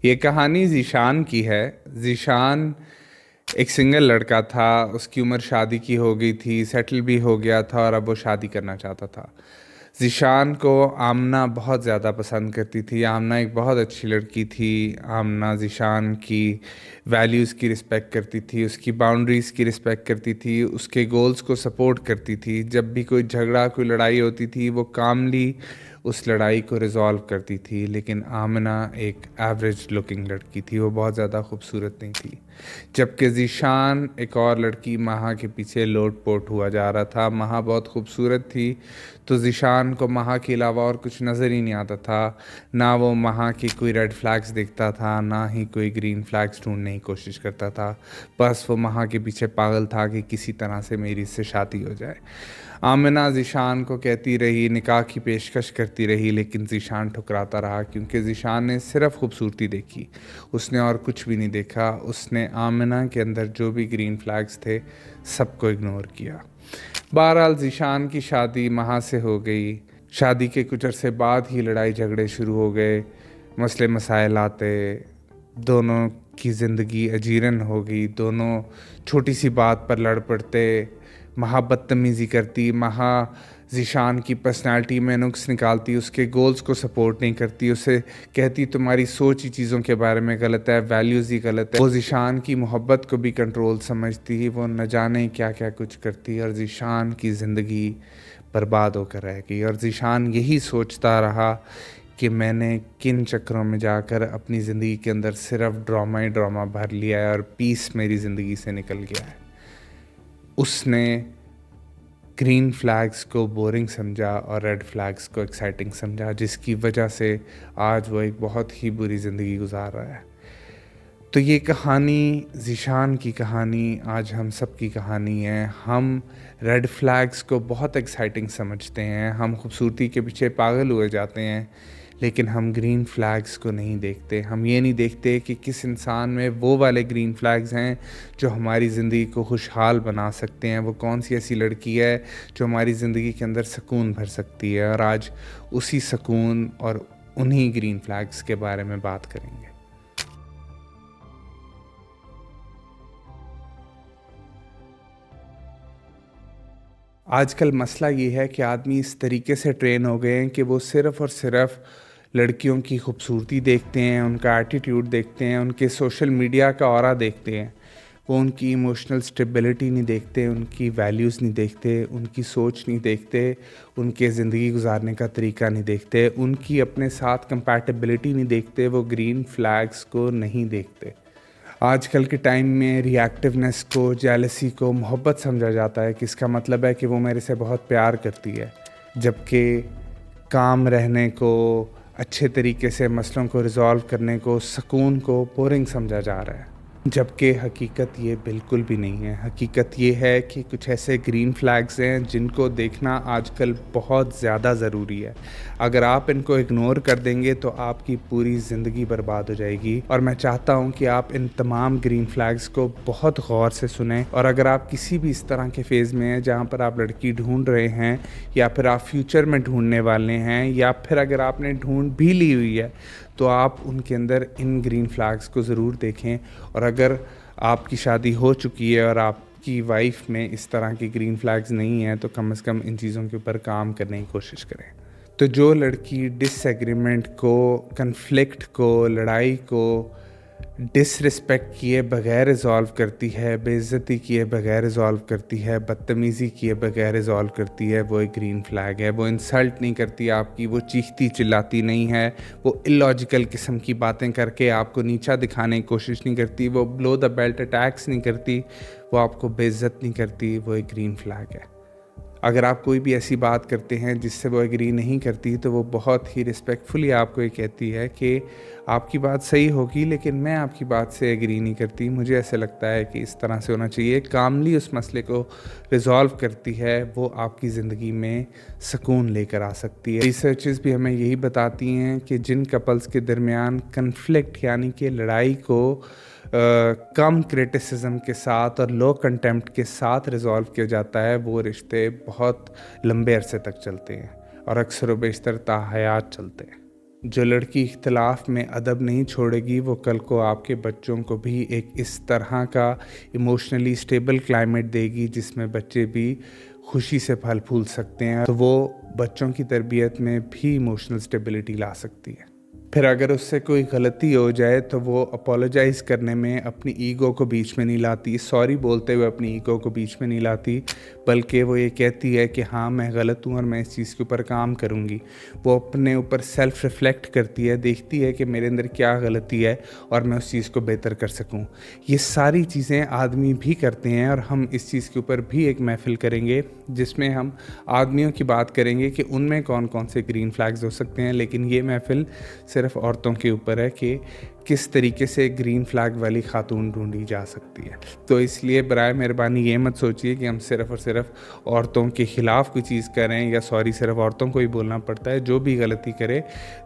ये कहानी ज़ीशान की है। ज़ीशान एक सिंगल लड़का था। उसकी उम्र शादी की हो गई थी, सेटल भी हो गया था और अब वो शादी करना चाहता था। ज़ीशान को आमना बहुत ज़्यादा पसंद करती थी। आमना एक बहुत अच्छी लड़की थी। आमना ज़ीशान की वैल्यूज़ की रिस्पेक्ट करती थी, उसकी बाउंड्रीज़ की रिस्पेक्ट करती थी, उसके गोल्स को सपोर्ट करती थी। जब भी कोई झगड़ा कोई लड़ाई होती थी वो कामली उस लड़ाई को रिजॉल्व करती थी। लेकिन आमना एक एवरेज लुकिंग लड़की थी, वो बहुत ज़्यादा खूबसूरत नहीं थी। जबकि ज़ीशान एक और लड़की महा के पीछे लोट पोट हुआ जा रहा था। महा बहुत खूबसूरत थी तो ज़ीशान को महा के अलावा और कुछ नज़र ही नहीं आता था। ना वो महा की कोई रेड फ्लैग्स देखता था, ना ही कोई ग्रीन फ्लैग्स ढूंढने की कोशिश करता था। बस वो महा के पीछे पागल था कि किसी तरह से मेरी इससे शादी हो जाए। आमिना ज़ीशान को कहती रही, निकाह की पेशकश करती रही, लेकिन ज़ीशान ठुकराता रहा क्योंकि ज़ीशान ने सिर्फ खूबसूरती देखी, उसने और कुछ भी नहीं देखा। उसने आमिना के अंदर जो भी ग्रीन फ्लैग्स थे सबको इग्नोर किया। बहरहाल ज़ीशान की शादी महा से हो गई। शादी के कुछ अरसे बाद ही लड़ाई झगड़े शुरू हो गए, मसले मसाइल आते, दोनों की ज़िंदगी अजीरन हो गई। दोनों छोटी सी बात पर लड़ पड़ते, महा बदतमीज़ी करती, महा ज़ीशान की पर्सनालिटी में नुक्स निकालती, उसके गोल्स को सपोर्ट नहीं करती, उसे कहती तुम्हारी सोच ही चीज़ों के बारे में गलत है, वैल्यूज़ ही गलत है। वो ज़ीशान की मोहब्बत को भी कंट्रोल समझती, वो न जाने क्या क्या कुछ करती और ज़ीशान की ज़िंदगी बर्बाद होकर रह गई। और ज़ीशान यही सोचता रहा कि मैंने किन चक्करों में जाकर अपनी ज़िंदगी के अंदर सिर्फ ड्रामा ही ड्रामा भर लिया है और पीस मेरी ज़िंदगी से निकल गया है। उसने ग्रीन फ्लैग्स को बोरिंग समझा और रेड फ्लैग्स को एक्साइटिंग समझा, जिसकी वजह से आज वो एक बहुत ही बुरी ज़िंदगी गुजार रहा है। तो ये कहानी, ज़ीशान की कहानी, आज हम सब की कहानी है। हम रेड फ्लैग्स को बहुत एक्साइटिंग समझते हैं, हम खूबसूरती के पीछे पागल हुए जाते हैं, लेकिन हम ग्रीन फ्लैग्स को नहीं देखते। हम ये नहीं देखते कि किस इंसान में वो वाले ग्रीन फ्लैग्स हैं जो हमारी ज़िंदगी को खुशहाल बना सकते हैं। वो कौन सी ऐसी लड़की है जो हमारी ज़िंदगी के अंदर सुकून भर सकती है। और आज उसी सुकून और उन्हीं ग्रीन फ्लैग्स के बारे में बात करेंगे। आजकल मसला ये है कि आदमी इस तरीके से ट्रेन हो गए हैं कि वो सिर्फ़ और सिर्फ लड़कियों की खूबसूरती देखते हैं, उनका एटीट्यूड देखते हैं, उनके सोशल मीडिया का ऑरा देखते हैं। वो उनकी इमोशनल स्टेबिलिटी नहीं देखते, उनकी वैल्यूज़ नहीं देखते, उनकी सोच नहीं देखते, उनके ज़िंदगी गुजारने का तरीका नहीं देखते, उनकी अपने साथ कंपैटिबिलिटी नहीं देखते, वो ग्रीन फ्लैग्स को नहीं देखते। आजकल के टाइम में रिएक्टिवनेस को, जेलसी को मोहब्बत समझा जाता है कि इसका मतलब है कि वो मेरे से बहुत प्यार करती है, जबकि काम रहने को, अच्छे तरीके से मसलों को रिज़ॉल्व करने को, सुकून को बोरिंग समझा जा रहा है। जबकि हकीकत ये बिल्कुल भी नहीं है। हकीकत ये है कि कुछ ऐसे ग्रीन फ्लैग्स हैं जिनको देखना आजकल बहुत ज़्यादा ज़रूरी है। अगर आप इनको इग्नोर कर देंगे तो आपकी पूरी ज़िंदगी बर्बाद हो जाएगी। और मैं चाहता हूँ कि आप इन तमाम ग्रीन फ्लैग्स को बहुत गौर से सुनें। और अगर आप किसी भी इस तरह के फ़ेज़ में हैं जहाँ पर आप लड़की ढूंढ रहे हैं, या फिर आप फ्यूचर में ढूंढने वाले हैं, या फिर अगर आपने ढूंढ भी ली हुई है, तो आप उनके अंदर इन ग्रीन फ्लैग्स को ज़रूर देखें। और अगर आपकी शादी हो चुकी है और आपकी वाइफ में इस तरह की ग्रीन फ्लैग्स नहीं हैं, तो कम से कम इन चीज़ों के ऊपर काम करने की कोशिश करें। तो जो लड़की डिसएग्रीमेंट को, कन्फ्लिक्ट को, लड़ाई को डिसरिस्पेक्ट किए बगैर रिज़ॉल्व करती है, बेइज्जती किए बगैर रिज़ॉल्व करती है, बदतमीज़ी किए बगैर रिज़ॉल्व करती है, वो एक ग्रीन फ्लैग है। वो इंसल्ट नहीं करती आपकी, वो चीखती चिल्लाती नहीं है, वो इलॉजिकल किस्म की बातें करके आपको नीचा दिखाने की कोशिश नहीं करती, वो बिलो द बेल्ट अटैक्स नहीं करती, वो आपको बेइज्जत नहीं करती, वो एक ग्रीन फ्लैग है। अगर आप कोई भी ऐसी बात करते हैं जिससे वो एग्री नहीं करती, तो वो बहुत ही रिस्पेक्टफुली आपको ये कहती है कि आपकी बात सही होगी, लेकिन मैं आपकी बात से एग्री नहीं करती। मुझे ऐसे लगता है कि इस तरह से होना चाहिए। कामली उस मसले को रिज़ॉल्व करती है, वो आपकी ज़िंदगी में सुकून लेकर आ सकती है। रिसर्चेस भी हमें यही बताती हैं कि जिन कपल्स के दरमियान कन्फ्लिक्ट यानी कि लड़ाई को कम क्रिटिसिज्म के साथ और लो कंटेम्प्ट के साथ रिज़ॉल्व किया जाता है, वो रिश्ते बहुत लंबे अरसे तक चलते हैं और अक्सर व बेशतर ताहयात चलते हैं। जो लड़की इख्तिलाफ में अदब नहीं छोड़ेगी वो कल को आपके बच्चों को भी एक इस तरह का इमोशनली स्टेबल क्लाइमेट देगी जिसमें बच्चे भी खुशी से फल फूल सकते हैं, तो वो बच्चों की तरबियत में भी इमोशनल स्टेबिलिटी ला सकती है। फिर अगर उससे कोई गलती हो जाए तो वो अपोलोजाइज़ करने में अपनी ईगो को बीच में नहीं लाती, सॉरी बोलते हुए अपनी ईगो को बीच में नहीं लाती, बल्कि वो ये कहती है कि हाँ मैं गलत हूँ और मैं इस चीज़ के ऊपर काम करूँगी। वो अपने ऊपर सेल्फ रिफ्लेक्ट करती है, देखती है कि मेरे अंदर क्या गलती है और मैं उस चीज़ को बेहतर कर सकूँ। ये सारी चीज़ें आदमी भी करते हैं और हम इस चीज़ के ऊपर भी एक महफ़िल करेंगे जिसमें हम आदमियों की बात करेंगे कि उनमें कौन कौन से ग्रीन फ्लैग्स हो सकते हैं, लेकिन ये महफ़िल सिर्फ औरतों के ऊपर है कि किस तरीके से ग्रीन फ्लैग वाली खातून ढूंढी जा सकती है। तो इसलिए बराए मेहरबानी ये मत सोचिए कि हम सिर्फ़ और सिर्फ औरतों के ख़िलाफ़ कोई चीज़ करें या सॉरी सिर्फ औरतों को ही बोलना पड़ता है। जो भी गलती करे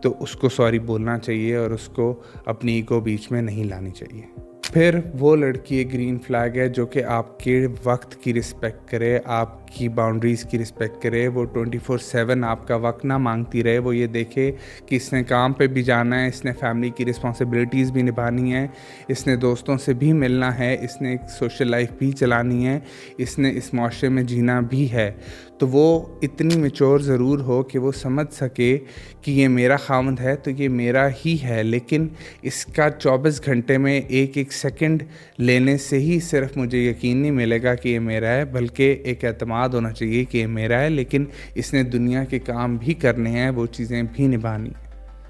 तो उसको सॉरी बोलना चाहिए और उसको अपनी ईगो बीच में नहीं लानी चाहिए। फिर वो लड़की एक ग्रीन फ्लैग है जो कि आपके वक्त की रिस्पेक्ट करे, आपकी बाउंड्रीज़ की रिस्पेक्ट करे, वो 24/7 आपका वक्त ना मांगती रहे। वो ये देखे कि इसने काम पे भी जाना है, इसने फैमिली की रिस्पॉन्सिबिलिटीज़ भी निभानी है, इसने दोस्तों से भी मिलना है, इसने एक सोशल लाइफ भी चलानी है, इसने इस माशरे में जीना भी है। तो वो इतनी मैच्योर ज़रूर हो कि वो समझ सके कि ये मेरा खामद है तो ये मेरा ही है, लेकिन इसका 24 घंटे में एक एक सेकंड लेने से ही सिर्फ मुझे यकीन नहीं मिलेगा कि ये मेरा है, बल्कि एक एतमाद होना चाहिए कि ये मेरा है, लेकिन इसने दुनिया के काम भी करने हैं, वो चीज़ें भी निभानी।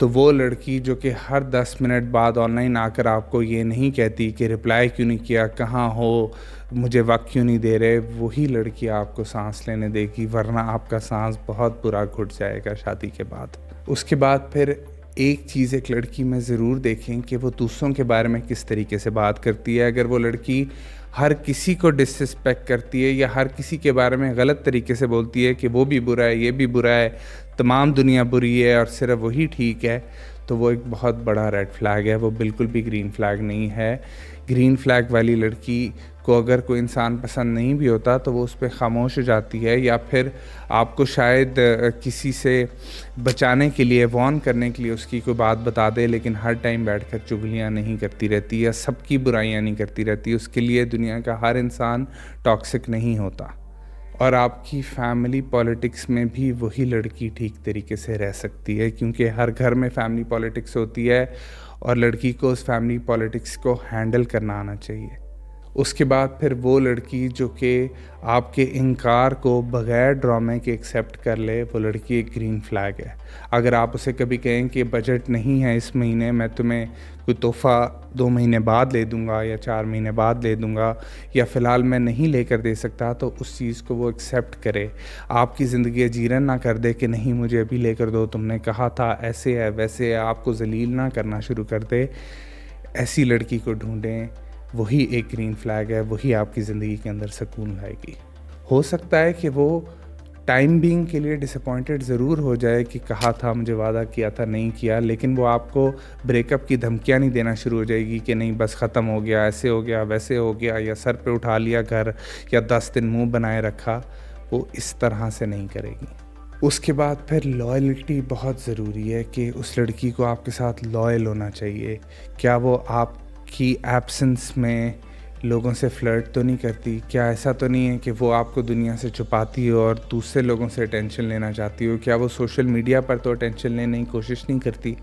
तो वो लड़की जो कि हर 10 मिनट बाद ऑनलाइन आकर आपको ये नहीं कहती कि रिप्लाई क्यों नहीं किया, कहाँ हो, मुझे वक्त क्यों नहीं दे रहे, वही लड़की आपको सांस लेने देगी, वरना आपका सांस बहुत बुरा घुट जाएगा शादी के बाद। उसके बाद फिर एक चीज़ एक लड़की में ज़रूर देखें कि वो दूसरों के बारे में किस तरीके से बात करती है। अगर वो लड़की हर किसी को डिसरिस्पेक्ट करती है या हर किसी के बारे में गलत तरीके से बोलती है कि वो भी बुरा है, ये भी बुरा है, तमाम दुनिया बुरी है और सिर्फ वही ठीक है, तो वो एक बहुत बड़ा रेड फ्लैग है, वो बिल्कुल भी ग्रीन फ्लैग नहीं है। ग्रीन फ्लैग वाली लड़की को अगर कोई इंसान पसंद नहीं भी होता तो वो उस पर ख़ामोश हो जाती है, या फिर आपको शायद किसी से बचाने के लिए, वॉर्न करने के लिए उसकी कोई बात बता दे, लेकिन हर टाइम बैठकर चुगलियाँ नहीं करती रहती या सबकी बुराइयाँ नहीं करती रहती। उसके लिए दुनिया का हर इंसान टॉक्सिक नहीं होता। और आपकी फैमिली पॉलिटिक्स में भी वही लड़की ठीक तरीके से रह सकती है, क्योंकि हर घर में फैमिली पॉलिटिक्स होती है और लड़की को उस फैमिली पॉलिटिक्स को हैंडल करना आना चाहिए। उसके बाद फिर वो लड़की जो कि आपके इनकार को बग़ैर ड्रामे के एक्सेप्ट कर ले, वो लड़की एक ग्रीन फ्लैग है। अगर आप उसे कभी कहें कि बजट नहीं है इस महीने, मैं तुम्हें कोई तोहफ़ा 2 महीने बाद ले दूंगा या 4 महीने बाद ले दूंगा, या फ़िलहाल मैं नहीं लेकर दे सकता, तो उस चीज़ को वो एक्सेप्ट करे। आपकी ज़िंदगी अजीरन ना कर दे कि नहीं मुझे अभी लेकर दो, तुमने कहा था, ऐसे है वैसे है, आपको ज़लील ना करना शुरू कर दे। ऐसी लड़की को ढूंढें, वही एक ग्रीन फ्लैग है, वही आपकी ज़िंदगी के अंदर सुकून लाएगी। हो सकता है कि वो टाइम बीइंग के लिए डिसअपॉइंटेड ज़रूर हो जाए कि कहा था, मुझे वादा किया था, नहीं किया, लेकिन वो आपको ब्रेकअप की धमकियाँ नहीं देना शुरू हो जाएगी कि नहीं बस ख़त्म हो गया, ऐसे हो गया, वैसे हो गया, या सर पे उठा लिया घर, या 10 दिन मुंह बनाए रखा। वो इस तरह से नहीं करेगी। उसके बाद फिर लॉयल्टी बहुत ज़रूरी है कि उस लड़की को आपके साथ लॉयल होना चाहिए। क्या वो आपकी एब्सेंस में लोगों से फ्लर्ट तो नहीं करती? क्या ऐसा तो नहीं है कि वो आपको दुनिया से छुपाती हो और दूसरे लोगों से अटेंशन लेना चाहती हो? क्या वो सोशल मीडिया पर तो अटेंशन लेने की कोशिश नहीं करती?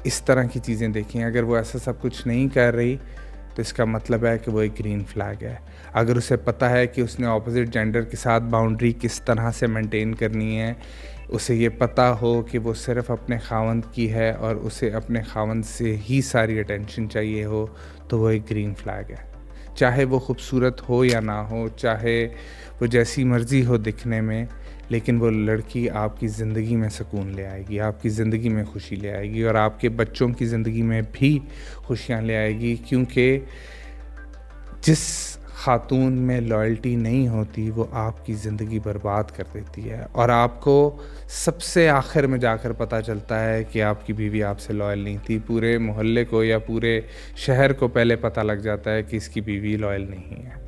इस तरह की चीज़ें देखें। अगर वो ऐसा सब कुछ नहीं कर रही तो इसका मतलब है कि वो एक ग्रीन फ्लैग है। अगर उसे पता है कि उसने ऑपोजिट जेंडर के साथ बाउंड्री किस तरह से मेंटेन करनी है, उसे ये पता हो कि वो सिर्फ़ अपने खावंद की है और उसे अपने खावंद से ही सारी अटेंशन चाहिए हो, तो वो एक ग्रीन फ्लैग है। चाहे वो खूबसूरत हो या ना हो, चाहे वो जैसी मर्ज़ी हो दिखने में, लेकिन वो लड़की आपकी ज़िंदगी में सुकून ले आएगी, आपकी ज़िंदगी में खुशी ले आएगी और आपके बच्चों की ज़िंदगी में भी खुशियाँ ले आएगी। क्योंकि जिस खातून में लॉयल्टी नहीं होती वो आपकी ज़िंदगी बर्बाद कर देती है, और आपको सबसे आखिर में जाकर पता चलता है कि आपकी बीवी आपसे लॉयल नहीं थी। पूरे मोहल्ले को या पूरे शहर को पहले पता लग जाता है कि इसकी बीवी लॉयल नहीं है।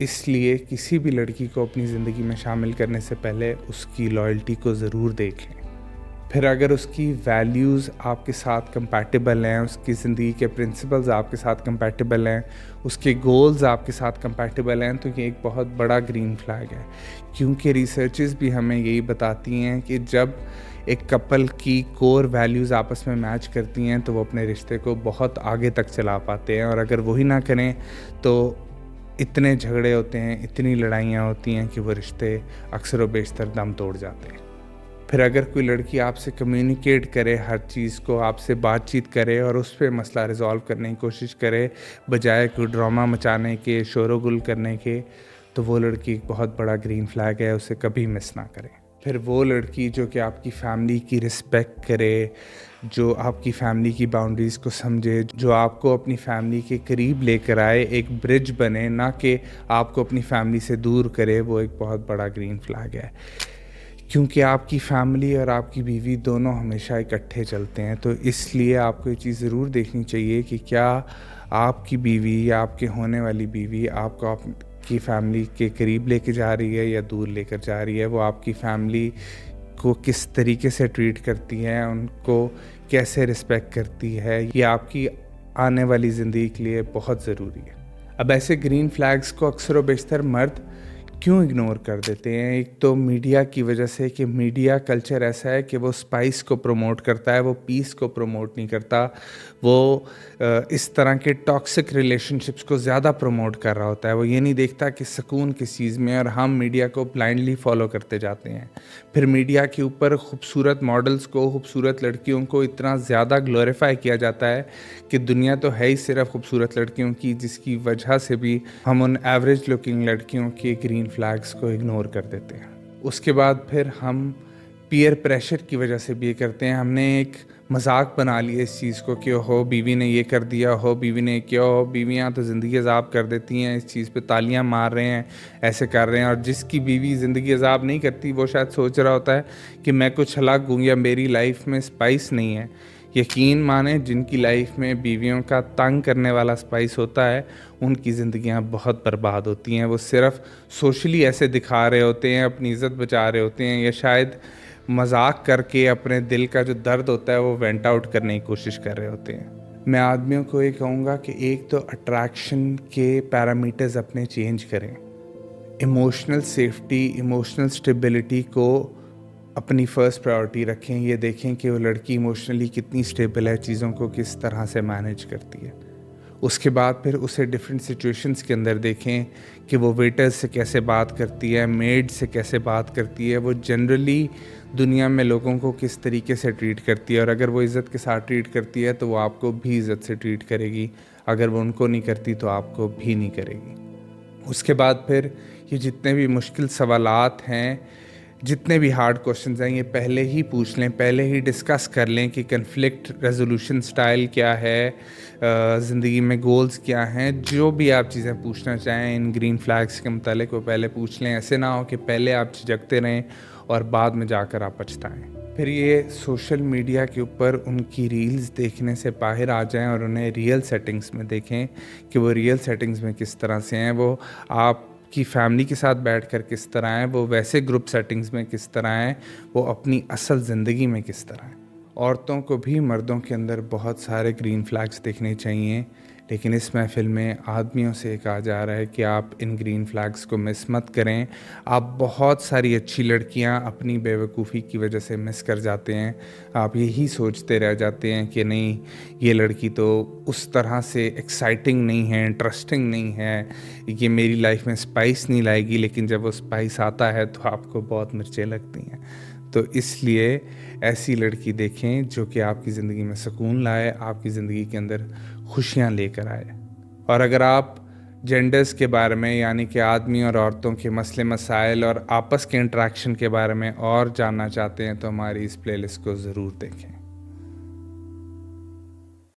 इसलिए किसी भी लड़की को अपनी ज़िंदगी में शामिल करने से पहले उसकी लॉयल्टी को ज़रूर देखें। फिर अगर उसकी वैल्यूज़ आपके साथ कंपैटिबल हैं, उसकी ज़िंदगी के प्रिंसिपल्स आपके साथ कंपैटिबल हैं, उसके गोल्स आपके साथ कंपैटिबल हैं, तो ये एक बहुत बड़ा ग्रीन फ्लैग है। क्योंकि रिसर्चेस भी हमें यही बताती हैं कि जब एक कपल की कोर वैल्यूज़ आपस में मैच करती हैं तो वो अपने रिश्ते को बहुत आगे तक चला पाते हैं, और अगर वही ना करें तो इतने झगड़े होते हैं, इतनी लड़ाइयाँ होती हैं कि वो रिश्ते अक्सर व बेशतर दम तोड़ जाते हैं। फिर अगर कोई लड़की आपसे कम्युनिकेट करे, हर चीज़ को आपसे बातचीत करे और उस पे मसला रिज़ॉल्व करने की कोशिश करे, बजाय कोई ड्रामा मचाने के, शोरगुल करने के, तो वो लड़की एक बहुत बड़ा ग्रीन फ्लैग है, उसे कभी मिस ना करें। फिर वो लड़की जो कि आपकी फैमिली की रिस्पेक्ट करे, जो आपकी फैमिली की बाउंड्रीज़ को समझे, जो आपको अपनी फैमिली के करीब लेकर आए, एक ब्रिज बने, ना कि आपको अपनी फैमिली से दूर करे, वो एक बहुत बड़ा ग्रीन फ्लैग है। क्योंकि आपकी फैमिली और आपकी बीवी दोनों हमेशा इकट्ठे चलते हैं, तो इसलिए आपको ये चीज़ ज़रूर देखनी चाहिए कि क्या आपकी बीवी या आपके होने वाली बीवी आपको आपकी फैमिली के करीब लेके जा रही है या दूर लेकर जा रही है। वो आपकी फैमिली को किस तरीके से ट्रीट करती है, उनको कैसे रिस्पेक्ट करती है, ये आपकी आने वाली ज़िंदगी के लिए बहुत ज़रूरी है। अब ऐसे ग्रीन फ्लैग्स को अक्सर व बेशतर मर्द क्यों इग्नोर कर देते हैं? एक तो मीडिया की वजह से, कि मीडिया कल्चर ऐसा है कि वो स्पाइस को प्रमोट करता है, वो पीस को प्रमोट नहीं करता। वो इस तरह के टॉक्सिक रिलेशनशिप्स को ज़्यादा प्रमोट कर रहा होता है। वो ये नहीं देखता कि सुकून किस चीज़ में है, और हम मीडिया को ब्लाइंडली फॉलो करते जाते हैं। फिर मीडिया के ऊपर खूबसूरत मॉडल्स को, खूबसूरत लड़कियों को इतना ज़्यादा ग्लोरीफाई किया जाता है कि दुनिया तो है ही सिर्फ खूबसूरत लड़कियों की, जिसकी वजह से भी हम उन एवरेज लुकिंग लड़कियों के ग्रीन फ्लैग्स को इग्नोर कर देते हैं। उसके बाद फिर हम पीयर प्रेशर की वजह से भी ये करते हैं। हमने एक मजाक बना लिया इस चीज़ को कि हो बीवी ने ये कर दिया, हो बीवी ने किया, हो बीवियाँ तो ज़िंदगी अजाब कर देती हैं, इस चीज़ पे तालियां मार रहे हैं, ऐसे कर रहे हैं। और जिसकी बीवी ज़िंदगी अजाब नहीं करती, वो शायद सोच रहा होता है कि मैं कुछ अलग हूँ या मेरी लाइफ में स्पाइस नहीं है। यकीन माने, जिनकी लाइफ में बीवियों का तंग करने वाला स्पाइस होता है, उनकी ज़िंदगियां बहुत बर्बाद होती हैं। वो सिर्फ सोशली ऐसे दिखा रहे होते हैं, अपनी इज़्ज़त बचा रहे होते हैं, या शायद मजाक करके अपने दिल का जो दर्द होता है वो वेंट आउट करने की कोशिश कर रहे होते हैं। मैं आदमियों को ये कहूँगा कि एक तो अट्रैक्शन के पैरामीटर्स अपने चेंज करें। इमोशनल सेफ्टी, इमोशनल स्टेबिलिटी को अपनी फ़र्स्ट प्रायोरिटी रखें। ये देखें कि वो लड़की इमोशनली कितनी स्टेबल है, चीज़ों को किस तरह से मैनेज करती है। उसके बाद फिर उसे डिफरेंट सिचुएशंस के अंदर देखें कि वो वेटर्स से कैसे बात करती है, मेड से कैसे बात करती है, वो जनरली दुनिया में लोगों को किस तरीके से ट्रीट करती है। और अगर वो इज़्ज़त के साथ ट्रीट करती है तो वो आपको भी इज़्ज़त से ट्रीट करेगी, अगर वो उनको नहीं करती तो आपको भी नहीं करेगी। उसके बाद फिर ये जितने भी मुश्किल सवालात हैं, जितने भी हार्ड क्वेश्चंस हैं, ये पहले ही पूछ लें, पहले ही डिस्कस कर लें कि कन्फ्लिक्ट रेजोल्यूशन स्टाइल क्या है, ज़िंदगी में गोल्स क्या हैं। जो भी आप चीज़ें पूछना चाहें इन ग्रीन फ्लैग्स के मुतालिक, वो पहले पूछ लें। ऐसे ना हो कि पहले आप झिझकते रहें और बाद में जाकर आप पछताएं। फिर ये सोशल मीडिया के ऊपर उनकी रील्स देखने से बाहर आ जाएं और उन्हें रियल सेटिंग्स में देखें कि वो रियल सेटिंग्स में किस तरह से हैं, वो आप की फैमिली के साथ बैठकर किस तरह हैं, वो वैसे ग्रुप सेटिंग्स में किस तरह हैं, वो अपनी असल ज़िंदगी में किस तरह हैं। औरतों को भी मर्दों के अंदर बहुत सारे ग्रीन फ्लैग्स देखने चाहिए, लेकिन इस महफ़िल में आदमियों से कहा जा रहा है कि आप इन ग्रीन फ्लैग्स को मिस मत करें। आप बहुत सारी अच्छी लड़कियां अपनी बेवकूफ़ी की वजह से मिस कर जाते हैं। आप यही सोचते रह जाते हैं कि नहीं, ये लड़की तो उस तरह से एक्साइटिंग नहीं है, इंटरेस्टिंग नहीं है, ये मेरी लाइफ में स्पाइस नहीं लाएगी। लेकिन जब वो स्पाइस आता है तो आपको बहुत मिर्चें लगती हैं। तो इसलिए ऐसी लड़की देखें जो कि आपकी ज़िंदगी में सुकून लाए, आपकी ज़िंदगी के अंदर खुशियाँ लेकर आए। और अगर आप जेंडर्स के बारे में, यानी कि आदमी और औरतों के मसले मसाइल और आपस के इंटरेक्शन के बारे में और जानना चाहते हैं तो हमारी इस प्लेलिस्ट को ज़रूर देखें।